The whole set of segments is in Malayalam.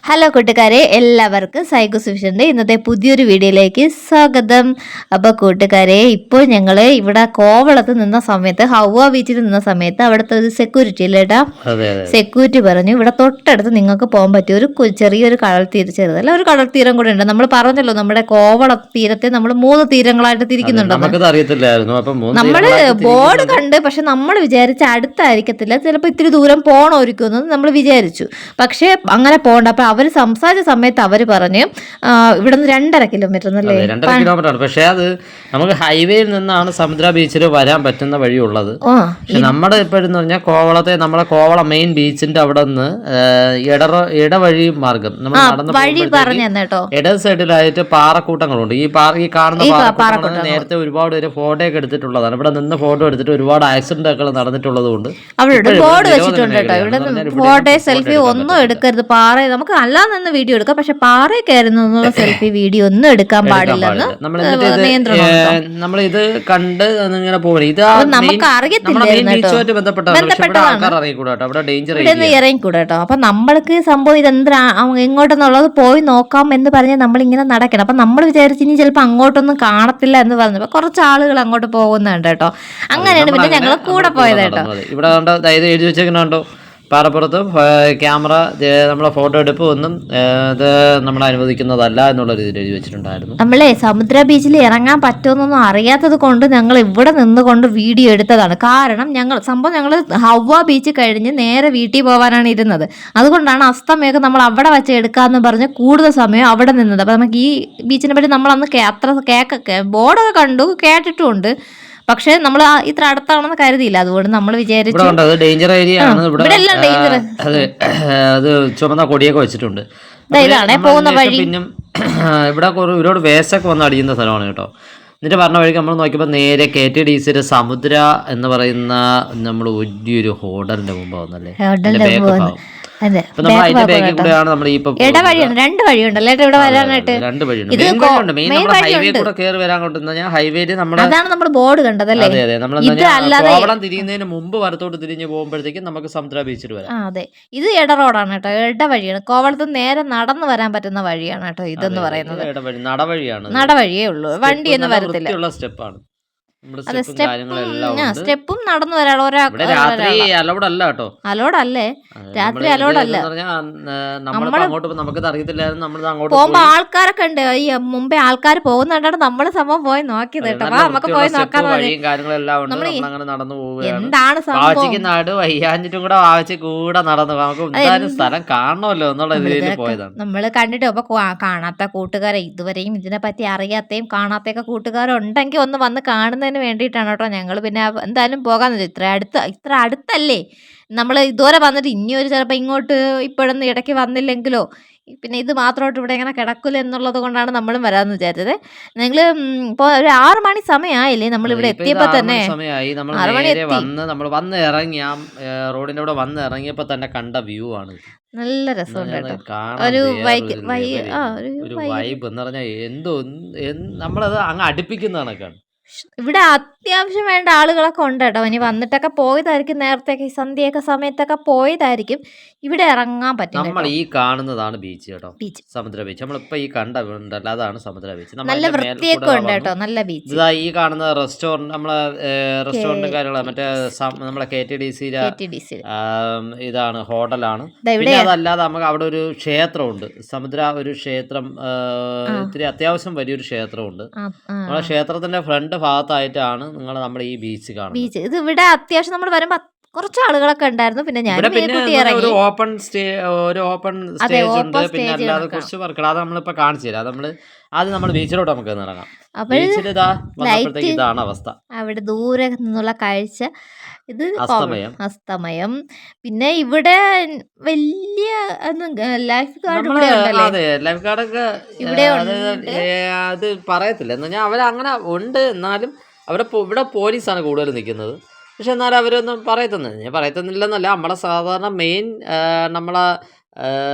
ഹലോ കൂട്ടുകാരെ, എല്ലാവർക്കും സൈക്കോ സൊല്യൂഷൻ്റെ ഇന്നത്തെ പുതിയൊരു വീഡിയോയിലേക്ക് സ്വാഗതം. അപ്പോൾ കൂട്ടുകാരെ, ഇപ്പോൾ ഞങ്ങൾ ഇവിടെ കോവളത്ത് നിന്ന സമയത്ത്, ഹൗവ ബീച്ചിൽ നിന്ന സമയത്ത് അവിടുത്തെ ഒരു സെക്യൂരിറ്റി അല്ലേട്ടാ, സെക്യൂരിറ്റി പറഞ്ഞു ഇവിടെ തൊട്ടടുത്ത് നിങ്ങൾക്ക് പോകാൻ പറ്റിയ ഒരു ചെറിയൊരു കടൽ തീരം, ചെറുതല്ല ഒരു കടൽ തീരം കൂടെ ഉണ്ട്. നമ്മൾ പറഞ്ഞല്ലോ നമ്മുടെ കോവള തീരത്തെ നമ്മൾ 3 തീരങ്ങളായിട്ട് തിരിക്കുന്നുണ്ട്. നമ്മൾ ബോർഡ് കണ്ട്, പക്ഷെ നമ്മൾ വിചാരിച്ച അടുത്തായിരിക്കത്തില്ല, ചിലപ്പോൾ ഇത്തിരി ദൂരം പോകണമായിരിക്കും നമ്മൾ വിചാരിച്ചു. പക്ഷേ അങ്ങനെ പോകണ്ട. അപ്പൊ അവർ സംസാരിച്ച സമയത്ത് അവർ പറഞ്ഞ് ഇവിടെ നിന്ന് 2.5 കിലോമീറ്റർ എന്നല്ലേ, 2.5 കിലോമീറ്റർ ആണ്. പക്ഷെ അത് നമുക്ക് ഹൈവേയിൽ നിന്നാണ് സമുദ്ര ബീച്ചിൽ വരാൻ പറ്റുന്ന വഴിയുള്ളത്. പക്ഷെ നമ്മുടെ ഇപ്പോഴെന്ന് പറഞ്ഞാൽ കോവളത്തെ നമ്മളെ കോവള മെയിൻ ബീച്ചിന്റെ അവിടെ നിന്ന് ഇടവഴി മാർഗം നമ്മൾ നടന്നു കേട്ടോ, ഇടത് സൈഡിലായിട്ട് പാറക്കൂട്ടങ്ങളുണ്ട്. ഈ കാണുന്ന പാറക്കൂട്ടങ്ങൾ നേരത്തെ ഒരുപാട് പേര് ഫോട്ടോ ഒക്കെ എടുത്തിട്ടുള്ളതാണ്. ഇവിടെ നിന്ന് ഫോട്ടോ എടുത്തിട്ട് ഒരുപാട് ആക്സിഡന്റ് ഒക്കെ നടന്നിട്ടുള്ളത് കൊണ്ട് അവിടെ ബോർഡ് വെച്ചിട്ടുണ്ട് കേട്ടോ, ഇവിടെ ഫോട്ടോ സെൽഫി ഒന്നും എടുക്കരുത്, പാറ നമുക്ക് അല്ലാന്ന് വീഡിയോ എടുക്കാം, പക്ഷെ പാറയിൽ കയറുന്ന സെൽഫി വീഡിയോ ഒന്നും എടുക്കാൻ പാടില്ലെന്ന് നിയന്ത്രണം. നമ്മളിത് കണ്ട് ഇങ്ങനെ പോകണം. ഇത് നമുക്ക് ഇറങ്ങിക്കൂടാ കേട്ടോ. അപ്പൊ നമ്മൾക്ക് സംഭവം ഇതെന്താ എങ്ങോട്ടെന്നുള്ളത് പോയി നോക്കാം എന്ന് പറഞ്ഞ് നമ്മളിങ്ങനെ നടക്കണം. അപ്പൊ നമ്മൾ വിചാരിച്ചു ഇനി ചിലപ്പോൾ അങ്ങോട്ടൊന്നും കാണത്തില്ല എന്ന് പറഞ്ഞപ്പോ കുറച്ച് ആളുകൾ അങ്ങോട്ട് പോകുന്നുണ്ട് കേട്ടോ. അങ്ങനെയാണ് പിന്നെ ഞങ്ങൾ കൂടെ പോയത് കേട്ടോ. ഇവിടെ എഴുതി വെച്ചേക്കുന്നുണ്ടോ, പാറപ്പുറത്ത് ക്യാമറ നമ്മളെ ഫോട്ടോ എടുപ്പ് ഒന്നും ഇത് നമ്മൾ അനുവദിക്കുന്നതല്ല എന്നുള്ള രീതിയിൽ എഴുതി വെച്ചിട്ടുണ്ടായിരുന്നു. നമ്മളെ സമുദ്ര ബീച്ചിൽ ഇറങ്ങാൻ പറ്റുമെന്നൊന്നും അറിയാത്തത് കൊണ്ട് ഞങ്ങൾ ഇവിടെ നിന്നുകൊണ്ട് വീഡിയോ എടുത്തതാണ്. കാരണം ഞങ്ങൾ ഹൗവ ബീച്ച് കഴിഞ്ഞ് നേരെ വീട്ടിൽ പോകാനാണ് ഇരുന്നത്. അതുകൊണ്ടാണ് അസ്തമയൊക്കെ നമ്മൾ അവിടെ വെച്ച് എടുക്കാമെന്ന് പറഞ്ഞ് കൂടുതൽ സമയം അവിടെ നിന്നത്. അപ്പം നമുക്ക് ഈ ബീച്ചിനെ പറ്റി നമ്മളന്ന് അത്ര ബോർഡൊക്കെ കണ്ടു, കേട്ടിട്ടുമുണ്ട്. പക്ഷെ നമ്മൾ ഇത്ര അടുത്താണെന്ന് കരുതിയില്ല. അതുകൊണ്ട് നമ്മൾ വിചാരിച്ചു ഡേഞ്ചർ ഏരിയ ആണ്. അത് ചുമന്ന കൊടിയൊക്കെ വെച്ചിട്ടുണ്ട്. ഇതാണ് പോകുന്ന വഴി. പിന്നെ ഇവിടെ ഒരുപാട് വേസ്റ്റൊക്കെ വന്ന് അടിയുന്ന സ്ഥലമാണ് കേട്ടോ. എന്നിട്ട് പറഞ്ഞ വഴിക്ക് നമ്മൾ നോക്കിയപ്പോൾ നേരെ KTDC സമുദ്ര എന്ന് പറയുന്ന നമ്മൾ വലിയൊരു ഹോട്ടലിന്റെ മുമ്പ് വന്നല്ലേ, ഇടവഴിയാണ്, 2 വഴിയുണ്ടല്ലേ ഇവിടെ വരാനായിട്ട്. അതാണ് നമ്മൾ ബോർഡ് കണ്ടതല്ലേ. കോവളം തിരിയുന്നതിന് മുമ്പ് വലത്തോട്ട് തിരിഞ്ഞ് പോകുമ്പോഴത്തേക്കും നമുക്ക് സമുദ്ര ബീച്ചിൽ വരാം. അതെ, ഇത് ഇടറോഡാണ് കേട്ടോ, ഇടവഴിയാണ്. കോവളത്ത് നേരെ നടന്നു വരാൻ പറ്റുന്ന വഴിയാണ് കേട്ടോ ഇതെന്ന് പറയുന്നത്. നടവഴിയേ ഉള്ളൂ, വണ്ടിയൊന്നും വരത്തില്ല. സ്റ്റെപ്പാണ്. അതെ, സ്റ്റെപ്പും നടന്നു വരാൻ അലോഡല്ലേ, രാത്രി അലോഡല്ല. പോകുമ്പോ ആൾക്കാരൊക്കെ ഉണ്ട്, ഈ മുമ്പേ ആൾക്കാർ പോകുന്നുണ്ടാണ് നമ്മള് സംഭവം പോയി നോക്കിയത് കേട്ടോ. നമുക്ക് പോയി നോക്കാൻ എന്താണ് സംഭവം, വയ്യാഞ്ഞിട്ടും കൂടെ വാവച്ച് കൂടെ നടന്നു നമുക്ക് സ്ഥലം കാണണമല്ലോ എന്നുള്ള രീതിയിൽ പോയതാണ്. നമ്മള് കണ്ടിട്ട് അപ്പൊ കാണാത്ത കൂട്ടുകാരെ, ഇതുവരെയും ഇതിനെ പറ്റി അറിയാത്തയും കാണാത്തൊക്കെ കൂട്ടുകാരുണ്ടെങ്കിൽ ഒന്ന് വന്ന് കാണുന്നതിന് വേണ്ടിയിട്ടാണ് കേട്ടോ ഞങ്ങൾ പിന്നെ എന്തായാലും പോകാന്ന് വെച്ചാൽ. ഇത്ര അടുത്തല്ലേ, നമ്മൾ ഇതുവരെ വന്നിട്ട് ഇനിയൊരു ചിലപ്പോൾ ഇങ്ങോട്ട് ഇപ്പോഴൊന്നും ഇടയ്ക്ക് വന്നില്ലെങ്കിലോ, പിന്നെ ഇത് മാത്രമായിട്ട് ഇവിടെ ഇങ്ങനെ കിടക്കില്ല എന്നുള്ളത് കൊണ്ടാണ് നമ്മളും വരാമെന്ന് വിചാരിച്ചത്. നിങ്ങൾ ഇപ്പോൾ ഒരു 6 മണി സമയമായില്ലേ നമ്മൾ ഇവിടെ എത്തിയപ്പോൾ തന്നെ. 6 മണി നമ്മൾ വന്ന് ഇറങ്ങി, ആ റോഡിന്റെ അവിടെ വന്ന് ഇറങ്ങിയപ്പോൾ തന്നെ കണ്ട വ്യൂ ആണ്. നല്ല രസമുണ്ട് കേട്ടോ, ഒരു വൈബ് എന്ന് പറഞ്ഞാൽ എന്തോ നമ്മളത് അങ്ങ് അടുപ്പിക്കുന്നതാണ്. ഇവിടെ അത്യാവശ്യം വേണ്ട ആളുകളൊക്കെ ഉണ്ട് കേട്ടോ. ഇനി വന്നിട്ടൊക്കെ പോയതായിരിക്കും, നേരത്തെ സന്ധ്യയൊക്കെ സമയത്തൊക്കെ പോയതായിരിക്കും. ഇവിടെ ഇറങ്ങാൻ പറ്റും. നമ്മൾ ഈ കാണുന്നതാണ് ബീച്ച് കേട്ടോ, സമുദ്ര ബീച്ച്. നമ്മളിപ്പോ ഈ കണ്ടല്ലോ അതാണ് സമുദ്ര ബീച്ച്. നല്ല വൃത്തിയൊക്കെ ഉണ്ട് കേട്ടോ, നല്ല ബീച്ച്. ഇതാ ഈ കാണുന്ന റെസ്റ്റോറന്റ്, നമ്മളെ റെസ്റ്റോറന്റ് കാര്യങ്ങളാണ്, മറ്റേ നമ്മളെ KTDC ഇതാണ് ഹോട്ടലാണ്. പിന്നെ അതല്ലാതെ നമുക്ക് അവിടെ ഒരു ക്ഷേത്രമുണ്ട്, സമുദ്ര ഒരു ക്ഷേത്രം, ഇത്തിരി അത്യാവശ്യം വലിയൊരു ക്ഷേത്രമുണ്ട്. നമ്മളെ ക്ഷേത്രത്തിന്റെ ഫ്രണ്ട് ഭാഗത്തായിട്ടാണ് നമ്മൾ ഈ ബീച്ച് കാണുന്നത്. ഇത് ഇവിടെ അത്യാവശ്യം നമ്മൾ വരുമ്പോ കുറച്ച് ആളുകളൊക്കെ ഉണ്ടായിരുന്നു. പിന്നെ ഞാൻ ഒരു ഓപ്പൺ സ്റ്റേജ് ഉണ്ട്. പിന്നെ അല്ലാതെ കുറച്ച് വർക്കുകൾ അത് നമ്മളിപ്പോ കാണിച്ചു തരാം. നമ്മൾ ബീച്ചിലോട്ട് നമുക്ക് ഇറങ്ങാം. ഇതാണ് അവസ്ഥ. അവിടെ ദൂരെ നിന്നുള്ള കാഴ്ച, ഇത് അസ്തമയം. പിന്നെ ഇവിടെ വലിയ ലൈഫ് ഗാർഡൊക്കെ ഇവിടെ അത് പറയത്തില്ല എന്ന് പറഞ്ഞാൽ അവരങ്ങനെ ഉണ്ട്. എന്നാലും ഇവിടെ പോലീസാണ് കൂടുതൽ നിൽക്കുന്നത്. പക്ഷെ എന്നാലും അവരൊന്നും പറയത്തുന്നില്ലെന്നല്ല. നമ്മളെ സാധാരണ മെയിൻ നമ്മളെ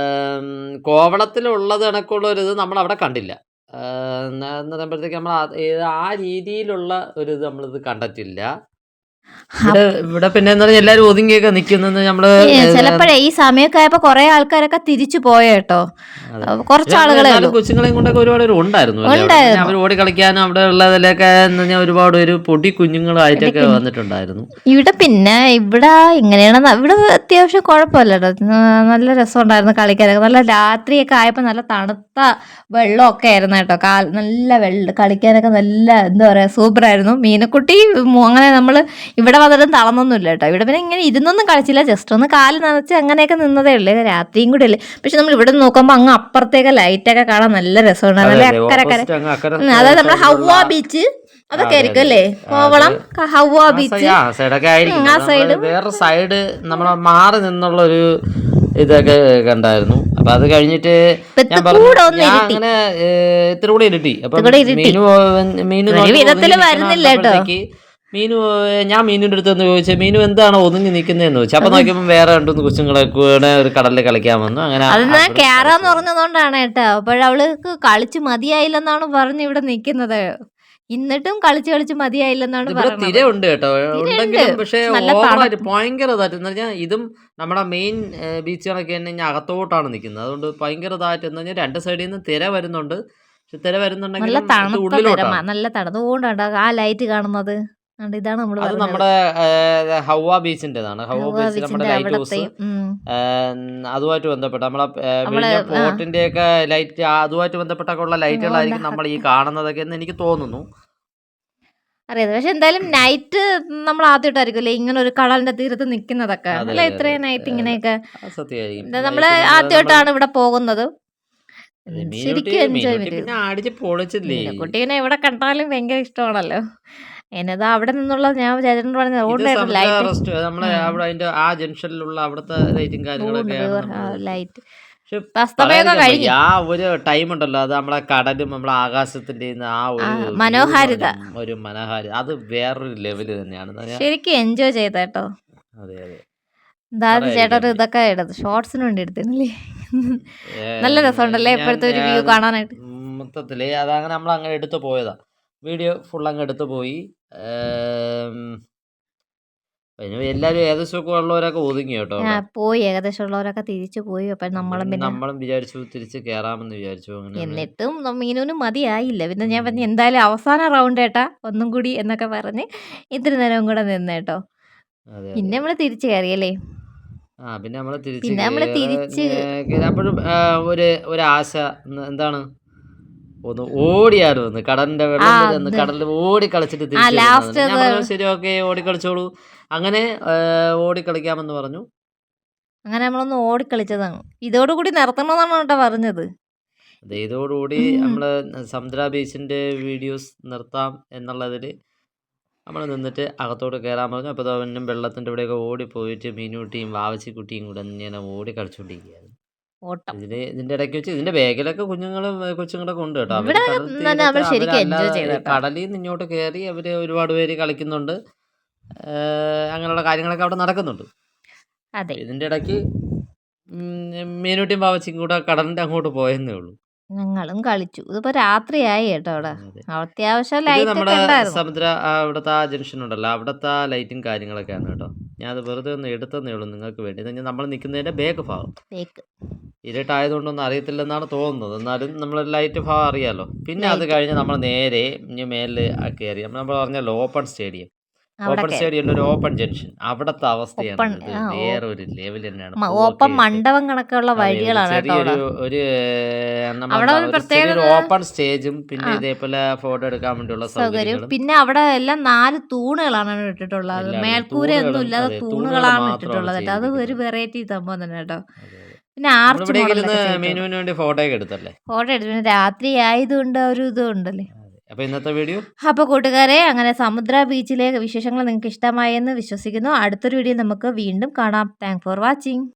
കോവളത്തിലുള്ളത് കണക്കുള്ളൊരിത് നമ്മളവിടെ കണ്ടില്ല. എന്ന് പറയുമ്പോഴത്തേക്ക് നമ്മൾ ആ രീതിയിലുള്ള ഒരിത് നമ്മളിത് കണ്ടിട്ടില്ല. ഇവിടെ പിന്നെ എന്താ പറയുക, എല്ലാരും ഒതുങ്ങിയൊക്കെ നിക്കുന്നത് നമ്മള് ചിലപ്പോഴേ ഈ സമയമൊക്കെ ആയപ്പോ കുറെ ആൾക്കാരൊക്കെ തിരിച്ചു പോയേട്ടോ, കുറച്ച് ആളുകളെ ഉള്ളൂ. കൊച്ചുങ്ങളെയും കൊണ്ടൊക്കെ ഒരുപാട് പേര് ഉണ്ടായിരുന്നു. അവർ ഓടി കളിക്കാനും അവിടെ ഉള്ളതിലൊക്കെ ഒരുപാട് ഒരു പൊടി കുഞ്ഞുങ്ങളായിട്ടൊക്കെ വന്നിട്ടുണ്ടായിരുന്നു. ഇവിടെ പിന്നെ ഇവിടെ ഇങ്ങനെയാണ്, ഇവിടെ അത്യാവശ്യം കുഴപ്പമില്ല കേട്ടോ, നല്ല രസമുണ്ടായിരുന്നു കളിക്കാനൊക്കെ. നല്ല രാത്രിയൊക്കെ ആയപ്പോൾ നല്ല തണുത്ത വെള്ളമൊക്കെ ആയിരുന്നു കേട്ടോ, നല്ല കളിക്കാനൊക്കെ നല്ല എന്താ പറയാ സൂപ്പറായിരുന്നു. മീനക്കുട്ടി അങ്ങനെ നമ്മൾ ഇവിടെ വന്നിട്ടും തളർന്നൊന്നുമില്ല കേട്ടോ. ഇവിടെ പിന്നെ ഇങ്ങനെ ഇരുന്നൊന്നും കളിച്ചില്ല, ജസ്റ്റ് ഒന്ന് കാല് നനച്ച് അങ്ങനെയൊക്കെ നിന്നതേ ഉള്ളൂ. രാത്രിയും കൂടെ അല്ലേ. പക്ഷെ നമ്മൾ ഇവിടെ നോക്കുമ്പോൾ അങ്ങ് അപ്പുറത്തേക്ക് ലൈറ്റൊക്കെ കാണാൻ നല്ല രസമുണ്ട്. നല്ല അക്കരക്കര, അതായത് നമ്മുടെ ഹവ്വ ബീച്ച് അതൊക്കെ ആയിരിക്കും അല്ലേ, കോവളം ഹവ്വ ബീച്ച് ആ സൈഡ്. വേറെ സൈഡ് നമ്മളെ മാറി നിന്നുള്ള ഒരു ഇതൊക്കെ കണ്ടായിരുന്നു. അപ്പൊ അത് കഴിഞ്ഞിട്ട് ഞാൻ പറഞ്ഞു ഞാൻ അങ്ങനെ ഇത്തിരി കൂടെ ഇരുട്ടി. അപ്പൊ ഞാൻ മീനിന്റെ അടുത്ത് ഒന്ന് ചോദിച്ചു, മീനു എന്താണ് ഒതുങ്ങി നിൽക്കുന്നതെന്ന് ചോദിച്ചു. അപ്പൊ നോക്കിയപ്പോൾ വേറെ രണ്ടു കൊച്ചുങ്ങളെ കൂടെ ഒരു കടലിൽ കളിക്കാൻ വന്നു. അങ്ങനെ കേറാന്ന് പറഞ്ഞതുകൊണ്ടാണ് കേട്ടോ. അപ്പോഴവൾക്ക് കളിച്ച് മതിയായില്ലെന്നാണ് പറഞ്ഞ് ഇവിടെ നിൽക്കുന്നത്. എന്നിട്ടും കളിച്ച് മതിയായില്ലെന്നാണ് പറയുന്നത്. തിരയുണ്ട് കേട്ടോ, ഉണ്ടെങ്കിലും പക്ഷേ ഭയങ്കര ഇതായിട്ട് പറഞ്ഞാൽ ഇതും നമ്മുടെ മെയിൻ ബീച്ചുകളൊക്കെ തന്നെ ഞാൻ അകത്തോട്ടാണ് നിൽക്കുന്നത്. അതുകൊണ്ട് ഭയങ്കര ഇതായിട്ട് എന്ന് പറഞ്ഞാൽ രണ്ട് സൈഡിൽ നിന്ന് തിര വരുന്നുണ്ട്. തിര വരുന്നുണ്ടെങ്കിൽ നല്ല തണുത്തുകൊണ്ടാണ് ആ ലൈറ്റ് കാണുന്നത്. ഇതാണ് അത് നമ്മുടെ ഹവ്വ ബീച്ചിന്റേതാണ്. ഹവ്വ ബീച്ച് നമ്മുടെ ലൈറ്റ് ഹൗസ്, അതുമായിട്ട് ബന്ധപ്പെട്ട നമ്മളെ ബോട്ടിന്റെ ഒക്കെ ലൈറ്റ്, അതുമായിട്ട് ബന്ധപ്പെട്ടൊക്കെ ഉള്ള ലൈറ്റുകളായിരിക്കും നമ്മൾ ഈ കാണുന്നതൊക്കെ എന്ന് എനിക്ക് തോന്നുന്നു. അറിയാതെ. പക്ഷെ എന്തായാലും നൈറ്റ് നമ്മൾ ആദ്യമായിട്ടായിരിക്കും അല്ലേ ഇങ്ങനെ ഒരു കടലിന്റെ തീരത്ത് നിൽക്കുന്നതൊക്കെ അല്ലെ, ഇത്രയും നൈറ്റ് ഇങ്ങനെയൊക്കെ നമ്മള് ആദ്യമായിട്ടാണ് ഇവിടെ പോകുന്നത്. ശരിക്കും എൻജോയ് ചെയ്യും. കുട്ടീനെ എവിടെ കണ്ടാലും ഭയങ്കര ഇഷ്ടമാണല്ലോ. എന്നതാ അവിടെ നിന്നുള്ള ഞാൻ ചേട്ടൻ പറഞ്ഞത് ആ ജംഗ്ഷനിലുള്ള അവിടുത്തെ ലൈറ്റും കാര്യങ്ങളൊക്കെ ലൈറ്റ് ആ ഒരു ടൈം ഉണ്ടല്ലോ, അത് നമ്മളെ കടലും നമ്മളെ ആകാശത്തിന്റെ ആ ഒരു മനോഹാരിത, ഒരു മനോഹാരിത അത് വേറൊരു ലെവല് തന്നെയാണ്. ശരിക്കും എൻജോയ് ചെയ്തേട്ടോ. അതെ അതെ. എന്താ ചേട്ടാ ഇതൊക്കെ എടുത്ത് ഷോർട്സിന് വേണ്ടി എടുത്തില്ലേ, നല്ല രസമുണ്ടല്ലേ ഇപ്പോഴത്തെ ഒരു വ്യൂ കാണാനായിട്ട്. മൊത്തത്തില് അതങ്ങനെ നമ്മൾ അങ്ങനെ എടുത്തു പോയതാ, വീഡിയോ ഫുൾ അങ്ങ് എടുത്തു പോയി. എല്ലാരും ഏകദേശമൊക്കെ ഉള്ളവരൊക്കെ ഒതുങ്ങി കേട്ടോ, പോയി ഏകദേശം ഉള്ളവരൊക്കെ തിരിച്ചു പോയി. അപ്പൊ നമ്മളും വിചാരിച്ചു തിരിച്ച് കേറാമെന്ന് വിചാരിച്ചു. എന്നിട്ടും മീനൂന് മതിയായില്ല. പിന്നെ ഞാൻ പറഞ്ഞു എന്തായാലും അവസാന റൗണ്ട് ഏട്ടാ ഒന്നും കൂടി എന്നൊക്കെ പറഞ്ഞ് ഇത്തിരി നേരം കൂടെ നിന്നേട്ടോ. പിന്നെ നമ്മള് തിരിച്ചു കയറിയല്ലേ. പിന്നെ നമ്മള് തിരിച്ച് അപ്പോഴും ഒരു ആശ എന്താണ്, ഒന്ന് ഓടിയായിരുന്നു കടലിന്റെ വെള്ളം, കടലിൽ ഓടി കളിച്ചിട്ട് തിരിച്ചു. ശരി ഓക്കെ ഓടി കളിച്ചോളൂ, അങ്ങനെ ഓടിക്കളിക്കാമെന്ന് പറഞ്ഞു. അങ്ങനെ നമ്മളൊന്ന് ഓടിക്കളിച്ചതാണ്. ഇതോടുകൂടി നിർത്തണമെന്നാണ് കേട്ടോ പറഞ്ഞത്. അതെ, ഇതോടുകൂടി നമ്മള് സമുദ്ര ബീച്ചിന്റെ വീഡിയോസ് നിർത്താം എന്നുള്ളതില് നമ്മൾ നിന്നിട്ട് അകത്തോട്ട് കയറാൻ പറഞ്ഞു. അപ്പോൾ അവനും വെള്ളത്തിന്റെ ഇവിടെയൊക്കെ ഓടിപ്പോയിട്ട് മീനൂട്ടിയും വാവച്ചിക്കുട്ടിയും കൂടെ ഇങ്ങനെ ഓടി കളിച്ചോണ്ടിരിക്കുകയായിരുന്നു. ഇതിന്റെ ഇടയ്ക്ക് വെച്ച് ഇതിന്റെ ബാഗിലൊക്കെ കൊച്ചുങ്ങളൊക്കെ ഉണ്ട് കേട്ടോ. കടലിൽ നിന്ന് ഇങ്ങോട്ട് കയറി അവര് ഒരുപാട് പേര് കളിക്കുന്നുണ്ട്, അങ്ങനെയുള്ള കാര്യങ്ങളൊക്കെ അവിടെ നടക്കുന്നുണ്ട്. ഇതിന്റെ ഇടയ്ക്ക് മീനൂട്ടിയും പാവച്ചിയും കൂടെ കടലിന്റെ അങ്ങോട്ട് പോയെന്നേ ഉള്ളൂ. ഞങ്ങളും കളിച്ചു. ഇതിപ്പോ രാത്രിയായി കേട്ടോ. അവിടെ അത്യാവശ്യം നമ്മുടെ സമുദ്ര അവിടുത്തെ ആ ജംഗ്ഷൻ ഉണ്ടല്ലോ, അവിടുത്തെ ലൈറ്റും കാര്യങ്ങളൊക്കെയാണ് കേട്ടോ. ഞാൻ അത് വെറുതെ ഒന്ന് എടുത്തതേ ഉള്ളൂ നിങ്ങൾക്ക് വേണ്ടി. നമ്മൾ നിൽക്കുന്നതിന്റെ ബാക്ക് ഭാഗം ഇരുട്ടായതുകൊണ്ടൊന്നും അറിയത്തില്ലെന്നാണ് തോന്നുന്നത്, എന്നാലും നമ്മൾ ലൈറ്റ് ഭാഗം അറിയാലോ. പിന്നെ അത് കഴിഞ്ഞ് നമ്മൾ നേരെ മേലിൽ കയറി. നമ്മൾ പറഞ്ഞല്ലോ ഓപ്പൺ സ്റ്റേഡിയം, ഒരു ഓപ്പൺ ജംഗ്ഷൻ, അവിടത്തെ അവസ്ഥയാണ് വേറൊരു ലെവൽ തന്നെയാണ്. ഓപ്പൺ മണ്ഡപം കണക്കുള്ള വഴികളാണ് ഒരു ഓപ്പൺ സ്റ്റേജും പിന്നെ ഇതേപോലെ ഫോട്ടോ എടുക്കാൻ വേണ്ടിയുള്ള സൗകര്യം. പിന്നെ അവിടെ എല്ലാം 4 തൂണുകളാണ് ഇട്ടിട്ടുള്ളത്, മേൽക്കൂരയൊന്നും ഇല്ലാതെ തൂണുകളാണ് ഇട്ടിട്ടുള്ളത്. അത് ഒരു വെറൈറ്റി സംഭവം തന്നെ കേട്ടോ. പിന്നെ മീനുവിന് വേണ്ടി ഫോട്ടോ എടുത്തല്ലേ, ഫോട്ടോ എടുത്തു. രാത്രി ആയതുകൊണ്ട് ഒരു ഇതും ഉണ്ടല്ലേ. അപ്പോൾ ഇന്നത്തെ വീഡിയോ, അപ്പോൾ കൂട്ടുകാരെ അങ്ങനെ സമുദ്ര ബീച്ചിലെ വിശേഷങ്ങൾ നിങ്ങൾക്ക് ഇഷ്ടമായെന്ന് വിശ്വസിക്കുന്നു. അടുത്തൊരു വീഡിയോ നമുക്ക് വീണ്ടും കാണാം. Thank for watching.